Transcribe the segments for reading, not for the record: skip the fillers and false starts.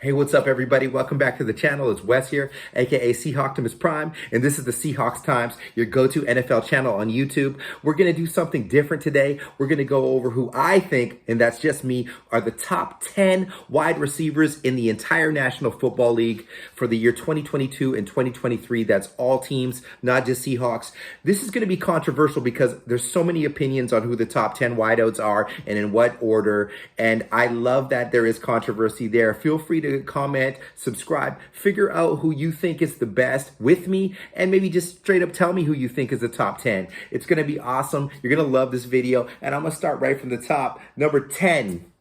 Hey, what's up, everybody? Welcome back to the channel. It's Wes here, aka Seahawks Prime, and this is the Seahawks Times, your go-to NFL channel on YouTube. We're going to do something different today. We're going to go over who I think, and that's just me, are the top 10 wide receivers in the entire National Football League for the year 2022 and 2023. That's all teams, not just Seahawks. This is going to be controversial because there's so many opinions on who the top 10 wideouts are and in what order, and I love that there is controversy there. Feel free to comment, subscribe, figure out who you think is the best with me, and maybe just straight up tell me who you think is the top 10. It's going to be awesome. You're going to love this video, and I'm going to start right from the top. Number 10,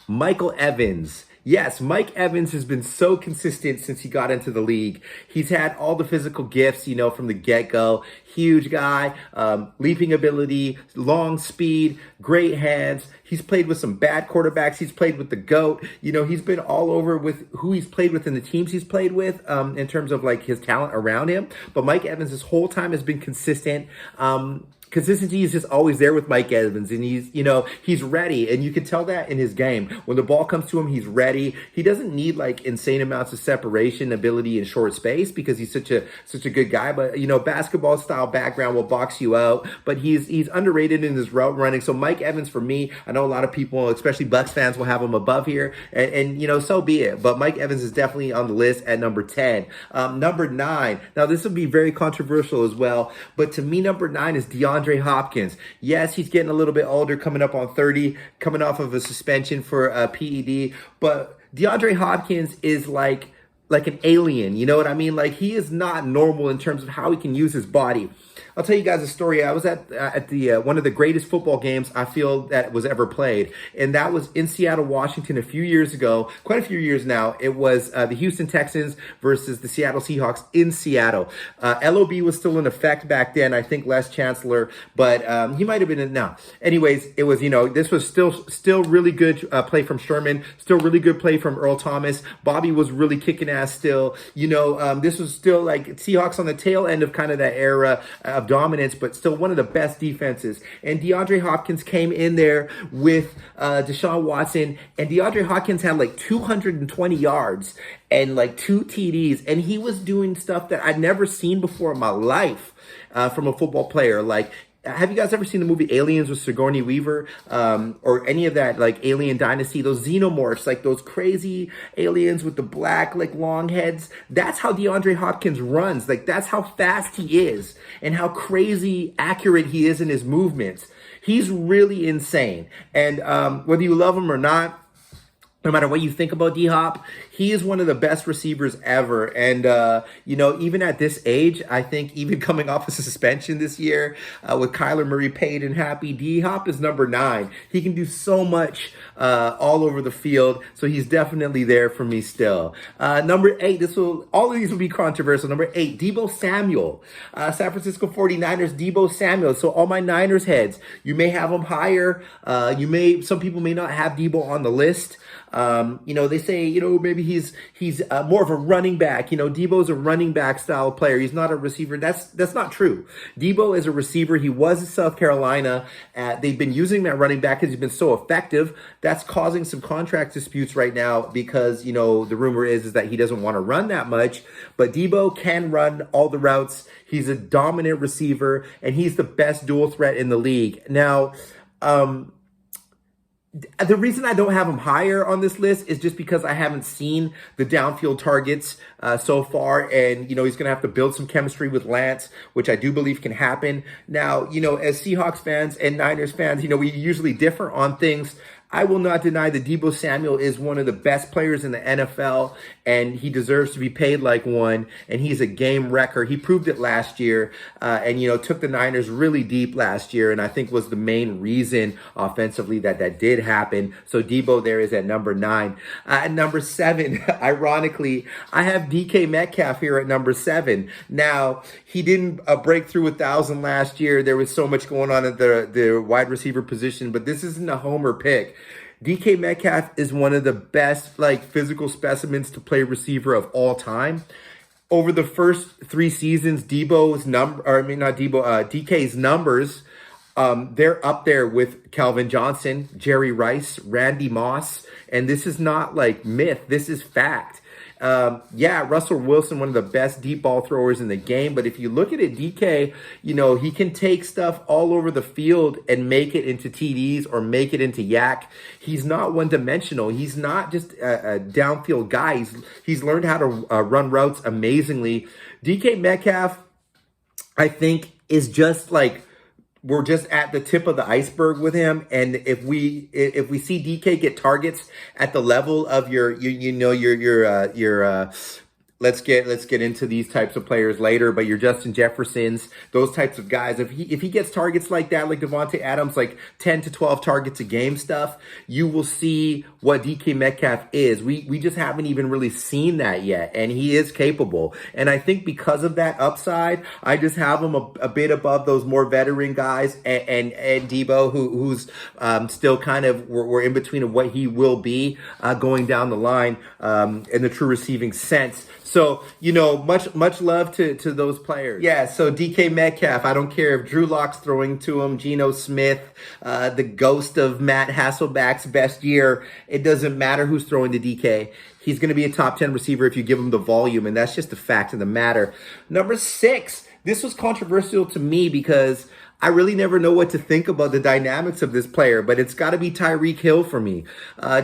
Michael Evans. Yes, Mike Evans has been so consistent since he got into the league. He's had all the physical gifts, from the get-go. Huge guy, leaping ability, long speed, great hands. He's played with some bad quarterbacks. He's played with the GOAT. He's been all over with who he's played with and the teams he's played with in terms of like his talent around him. But Mike Evans this whole time has been consistent. Consistency is just always there with Mike Evans, and he's ready, and you can tell that in his game. When the ball comes to him, he's ready. He doesn't need like insane amounts of separation ability in short space because he's such a good guy. But basketball style background will box you out. But he's underrated in his route running. So Mike Evans, for me, I know a lot of people, especially Bucs fans, will have him above here, and so be it. But Mike Evans is definitely on the list at number 10. Number 9. Now this will be very controversial as well, but to me, number 9 is DeAndre Hopkins. Yes, he's getting a little bit older, coming up on 30, coming off of a suspension for PED, but DeAndre Hopkins is like an alien, you know what I mean? Like, he is not normal in terms of how he can use his body. I'll tell you guys a story. I was at the one of the greatest football games I feel that was ever played, and that was in Seattle, Washington, a few years ago, quite a few years now. It was the Houston Texans versus the Seattle Seahawks in Seattle. LOB was still in effect back then. I think Les Chancellor, but he might have been in now. Anyways, it was this was still really good play from Sherman, still really good play from Earl Thomas. Bobby was really kicking ass still. This was still like Seahawks on the tail end of kind of that era of dominance, but still one of the best defenses. And DeAndre Hopkins came in there with Deshaun Watson, and DeAndre Hopkins had like 220 yards and like 2 TDs, and he was doing stuff that I'd never seen before in my life from a football player. Like, have you guys ever seen the movie Aliens with Sigourney Weaver, or any of that, like Alien Dynasty, those xenomorphs, like those crazy aliens with the black, like long heads? That's how DeAndre Hopkins runs. Like, that's how fast he is and how crazy accurate he is in his movements. He's really insane. And whether you love him or not, no matter what you think about D-Hop, he is one of the best receivers ever. And, even at this age, I think even coming off of suspension this year with Kyler Murray paid and happy, D-Hop is number 9. He can do so much all over the field. So he's definitely there for me still. Number 8, all of these will be controversial. Number 8, Deebo Samuel. San Francisco 49ers, Deebo Samuel. So all my Niners heads, you may have him higher. Some people may not have Deebo on the list. They say, maybe he's more of a running back. Deebo's a running back style player. He's not a receiver. That's not true. Deebo is a receiver. He was in South Carolina. They've been using that running back because he's been so effective. That's causing some contract disputes right now because, the rumor is that he doesn't want to run that much. But Deebo can run all the routes. He's a dominant receiver, and he's the best dual threat in the league. Now, the reason I don't have him higher on this list is just because I haven't seen the downfield targets so far. And, he's going to have to build some chemistry with Lance, which I do believe can happen. Now, as Seahawks fans and Niners fans, we usually differ on things. I will not deny that Deebo Samuel is one of the best players in the NFL, and he deserves to be paid like one, and he's a game wrecker. He proved it last year, and, took the Niners really deep last year, and I think was the main reason offensively that did happen. So Deebo there is at number 9. At number 7, ironically, I have DK Metcalf here at number 7. Now, he didn't break through 1,000 last year. There was so much going on at the wide receiver position, but this isn't a homer pick. DK Metcalf is one of the best physical specimens to play receiver of all time. Over the first 3 seasons, DK's numbers They're up there with Calvin Johnson, Jerry Rice, Randy Moss, and this is not like myth. This is fact. Yeah, Russell Wilson, one of the best deep ball throwers in the game. But if you look at it, DK, he can take stuff all over the field and make it into TDs or make it into yak. He's not one dimensional. He's not just a downfield guy. He's learned how to run routes amazingly. DK Metcalf, I think, is just like, we're just at the tip of the iceberg with him. And if we see DK get targets at the level of your let's get into these types of players later, but your Justin Jeffersons, those types of guys, if he gets targets like that, like Devontae Adams, like 10 to 12 targets a game stuff, you will see what DK Metcalf is. We just haven't even really seen that yet, and he is capable. And I think because of that upside, I just have him a bit above those more veteran guys, and Debo, who's still kind of, we're in between of what he will be going down the line in the true receiving sense. So, much love to those players. Yeah, so DK Metcalf, I don't care if Drew Lock's throwing to him, Geno Smith, the ghost of Matt Hasselbeck's best year. It doesn't matter who's throwing to DK. He's going to be a top 10 receiver if you give him the volume, and that's just the fact of the matter. Number 6, this was controversial to me because I really never know what to think about the dynamics of this player, but it's got to be Tyreek Hill for me.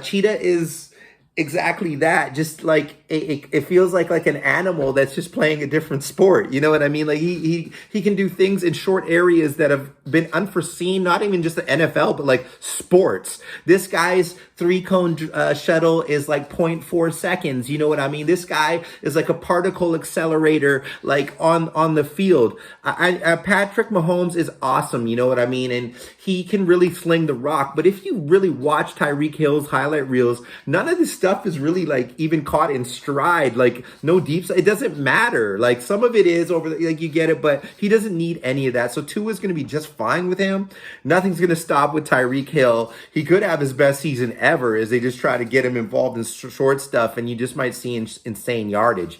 Cheetah is exactly that. Just like it feels like an animal that's just playing a different sport. You know what I mean? Like he can do things in short areas that have been unforeseen, not even just the NFL, but like sports. This guy's 3-cone shuttle is like 0.4 seconds. You know what I mean? This guy is like a particle accelerator, like on the field. Patrick Mahomes is awesome. You know what I mean? And he can really sling the rock. But if you really watch Tyreek Hill's highlight reels, none of this stuff is really like even caught in stride. Like no deep. It doesn't matter. Like some of it is like you get it, but he doesn't need any of that. So Tua is going to be just fine with him. Nothing's going to stop with Tyreek Hill. He could have his best season ever as they just try to get him involved in short stuff, and you just might see insane yardage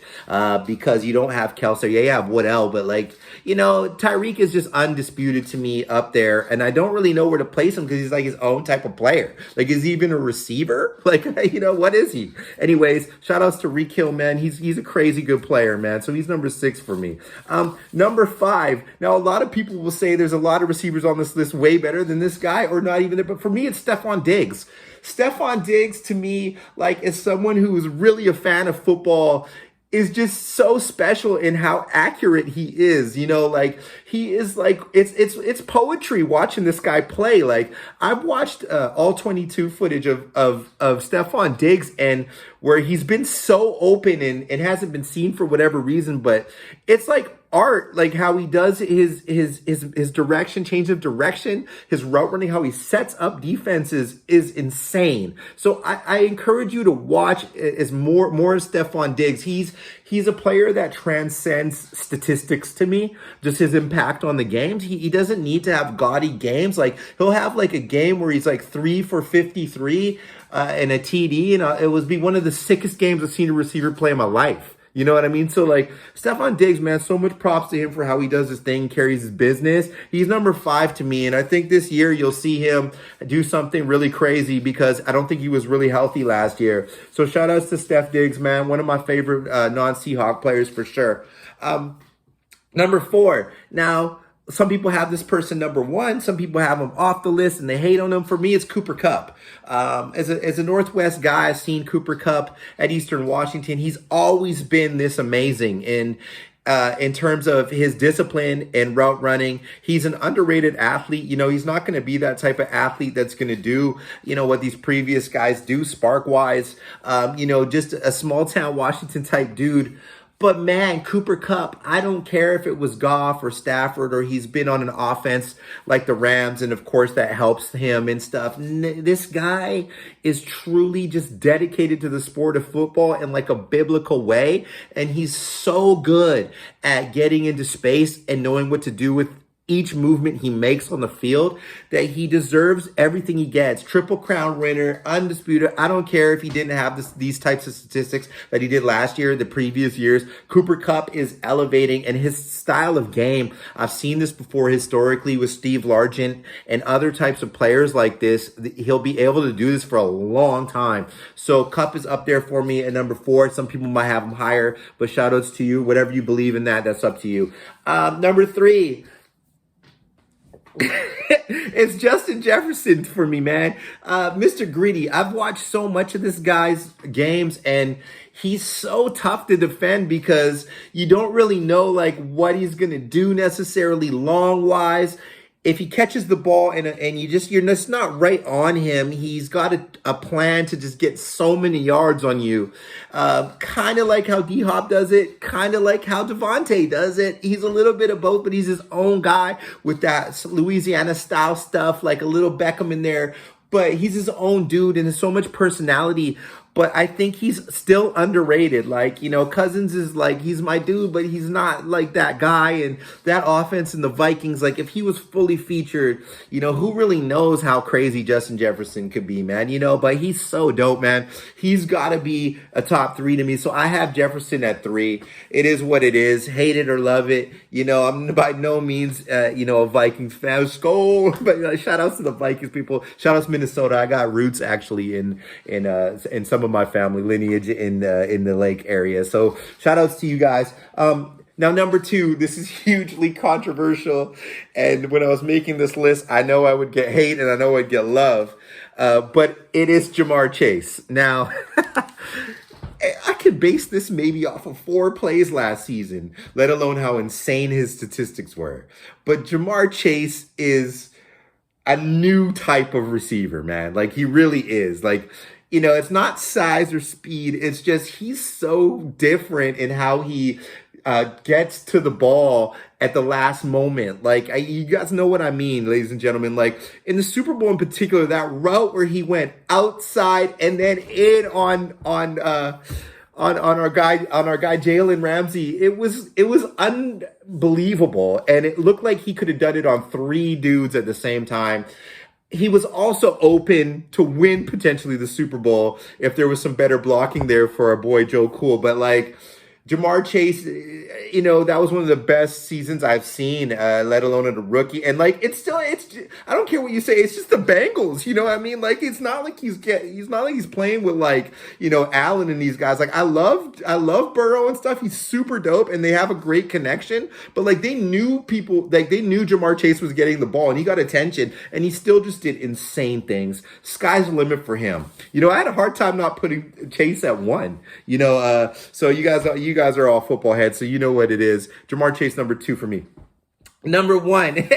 because you don't have Kelsey. Yeah, you have Waddell, but Tyreek is just undisputed to me up there, and I don't really know where to place him because he's like his own type of player. Like, is he even a receiver? Like, what is he? Anyways, shout outs to Reek Hill, man. He's a crazy good player, man. So he's number 6 for me. Number 5. Now, a lot of people will say there's a lot of receivers on this list way better than this guy, or not even there. But for me, it's Stephon Diggs. Stephon Diggs, to me, like, as someone who is really a fan of football, is just so special in how accurate he is. He is like, it's poetry watching this guy play. Like, I've watched all 22 footage of Stephon Diggs, and where he's been so open and hasn't been seen for whatever reason, but it's like art, like how he does his direction, change of direction, his route running, how he sets up defenses is insane. So I encourage you to watch as more of Stephon Diggs. He's a player that transcends statistics to me, just his impact on the games. He doesn't need to have gaudy games. Like, he'll have like a game where he's like 3 for 53 and a TD, and it would be one of the sickest games I've seen a receiver play in my life. You know what I mean? So, like, Stephon Diggs, man, so much props to him for how he does his thing, carries his business. He's number 5 to me, and I think this year you'll see him do something really crazy because I don't think he was really healthy last year. So shout outs to Steph Diggs, man, one of my favorite non-Seahawk players for sure. Number 4. Now, some people have this person number 1. Some people have him off the list and they hate on him. For me, it's Cooper Kupp. As a Northwest guy, I've seen Cooper Kupp at Eastern Washington. He's always been this amazing in terms of his discipline and route running. He's an underrated athlete. He's not going to be that type of athlete that's going to do, what these previous guys do spark wise. Just a small town Washington type dude. But man, Cooper Kupp, I don't care if it was Goff or Stafford or he's been on an offense like the Rams, and of course that helps him and stuff. This guy is truly just dedicated to the sport of football in like a biblical way, and he's so good at getting into space and knowing what to do with each movement he makes on the field that he deserves everything he gets. Triple Crown winner, undisputed. I don't care if he didn't have these types of statistics that he did last year, the previous years. Cooper Kupp is elevating, and his style of game, I've seen this before historically with Steve Largent and other types of players like this. He'll be able to do this for a long time. So Kupp is up there for me at number 4. Some people might have him higher, but shout outs to you. Whatever you believe in that's up to you. Number 3. It's Justin Jefferson for me, man. Mr. Gritty. I've watched so much of this guy's games, and he's so tough to defend because you don't really know like what he's gonna do necessarily long wise. If he catches the ball and you're just not right on him, he's got a plan to just get so many yards on you. Kind of like how D-Hop does it, kind of like how Devontae does it. He's a little bit of both, but he's his own guy with that Louisiana style stuff, like a little Beckham in there. But he's his own dude and there's so much personality. But I think he's still underrated. Like, Cousins is like, he's my dude, but he's not like that guy. And that offense in the Vikings, like if he was fully featured, who really knows how crazy Justin Jefferson could be, man, but he's so dope, man. He's got to be a top 3 to me. So I have Jefferson at 3. It is what it is. Hate it or love it. I'm by no means, a Vikings fan. Skol. But shout outs to the Vikings people. Shout outs Minnesota. I got roots actually in some of my family lineage in the Lake area. So shout outs to you guys. Now, number 2, this is hugely controversial. And when I was making this list, I know I would get hate and I know I'd get love. But it is Jamar Chase. Now, I could base this maybe off of 4 plays last season, let alone how insane his statistics were. But Jamar Chase is a new type of receiver, man. Like, he really is. Like, it's not size or speed. It's just he's so different in how he gets to the ball at the last moment. Like, you guys know what I mean, ladies and gentlemen. Like, in the Super Bowl in particular, that route where he went outside and then in on our guy Jalen Ramsey, it was unbelievable, and it looked like he could have done it on 3 dudes at the same time. He was also open to win potentially the Super Bowl if there was some better blocking there for our boy Joe Cool. But like Jamar Chase, that was one of the best seasons I've seen, let alone at a rookie. And like, I don't care what you say. It's just the Bengals. You know what I mean? Like, it's not like he's playing with like, Allen and these guys. Like, I love Burrow and stuff. He's super dope and they have a great connection. But like, they knew Jamar Chase was getting the ball and he got attention and he still just did insane things. Sky's the limit for him. I had a hard time not putting Chase at 1, so you guys are all football heads, so you know what it is. Jamar Chase, number 2 for me. Number 1,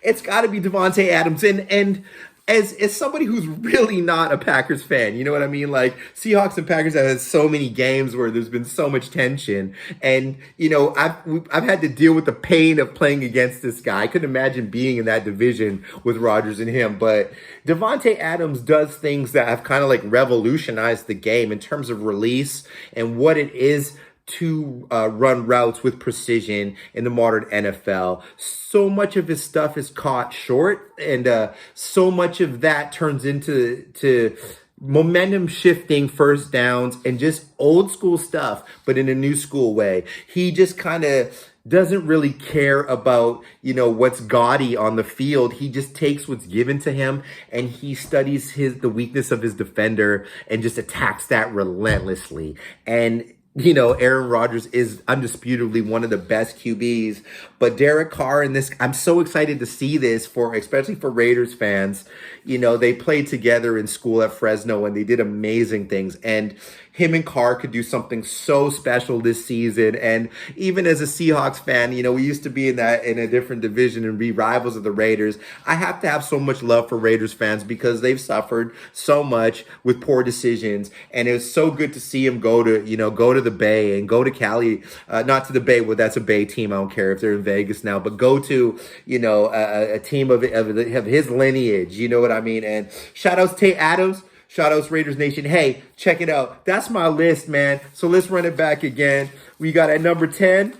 it's got to be Devontae Adams. And as somebody who's really not a Packers fan, you know what I mean? Like, Seahawks and Packers have had so many games where there's been so much tension. And, I've had to deal with the pain of playing against this guy. I couldn't imagine being in that division with Rodgers and him. But Devontae Adams does things that have kind of like revolutionized the game in terms of release and what it is to run routes with precision in the modern NFL. So much of his stuff is caught short, and so much of that turns into momentum shifting first downs and just old school stuff, but in a new school way. He just kind of doesn't really care about, what's gaudy on the field. He just takes what's given to him and he studies the weakness of his defender and just attacks that relentlessly. And Aaron Rodgers is undisputably one of the best QBs, but Derek Carr and this, I'm so excited to see this especially for Raiders fans. They played together in school at Fresno and they did amazing things. And him and Carr could do something so special this season. And even as a Seahawks fan, we used to be in a different division and be rivals of the Raiders. I have to have so much love for Raiders fans because they've suffered so much with poor decisions. And it was so good to see him go to the Bay and go to Cali, not to the Bay. Well, that's a Bay team. I don't care if they're in Vegas now, but go to, a team of his lineage. You know what I mean? And shout outs Tate Adams. Shout outs Raiders Nation. Hey, check it out. That's my list, man. So let's run it back again. We got at number 10,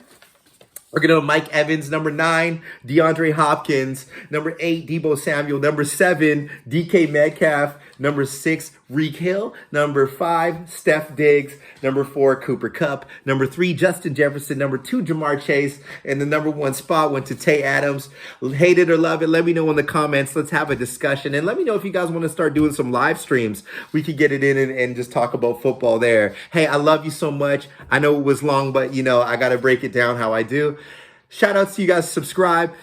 We're going to Mike Evans, number 9, DeAndre Hopkins, number 8, Deebo Samuel, number 7, DK Metcalf, number 6, Reek Hill, number 5, Steph Diggs, number 4, Cooper Kupp, number 3, Justin Jefferson, number 2, Jamar Chase, and the number 1 spot went to Tay Adams. Hate it or love it, let me know in the comments. Let's have a discussion, and let me know if you guys want to start doing some live streams. We could get it in and just talk about football there. Hey, I love you so much. I know it was long, but I got to break it down how I do. Shout out to you guys. Subscribe.